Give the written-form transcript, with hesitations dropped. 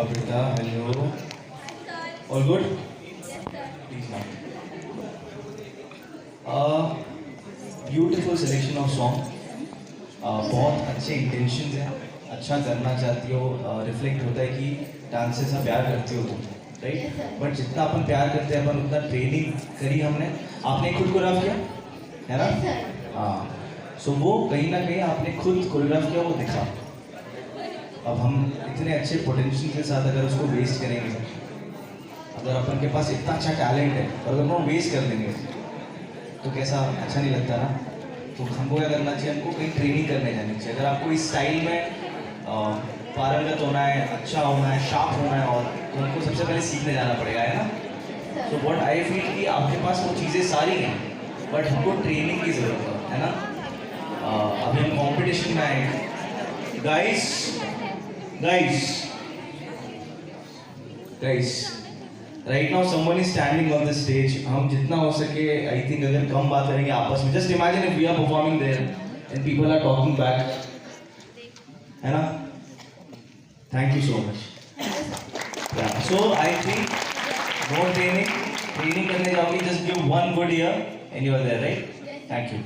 Beta, hello. All good? Please now. Beautiful selection of song. बहुत अच्छे intentions हैं, अच्छा करना चाहती हो, रिफ्लेक्ट होता है कि डांस से प्यार करती हो तुम, राइट? बट जितना अपन प्यार करते हैं अपन उतना ट्रेनिंग करी हमने, आपने खुद कोरियोग्राफ किया है ना? हाँ, सो वो कहीं ना कहीं आपने खुद कोरियोग्राफ किया, वो दिखा। अब हम इतने अच्छे पोटेंशियल के साथ अगर उसको वेस्ट करेंगे, अगर अपन के पास इतना अच्छा टैलेंट है और अगर वो वेस्ट कर देंगे तो कैसा अच्छा नहीं लगता ना? तो हमको क्या करना चाहिए? हमको कहीं ट्रेनिंग करने जानी चाहिए। अगर आपको इस स्टाइल में पारंगत होना है, अच्छा होना है, शार्प होना है, और तो हमको सबसे पहले सीखने जाना पड़ेगा, है ना? तो व्हाट आई फील कि आपके पास वो चीज़ें सारी हैं, बट हमको ट्रेनिंग की ज़रूरत है ना? अभी हम कॉम्पिटिशन में आए, guys right now someone is standing on the stage. हम जितना हो सके आई थिंक अगर कम बात करेंगे आपस में, just imagine if we are performing there and people are talking back, है ना? Thank you so much. So I think no training करने जाओगे, just give one good year and you are there, right? Thank you.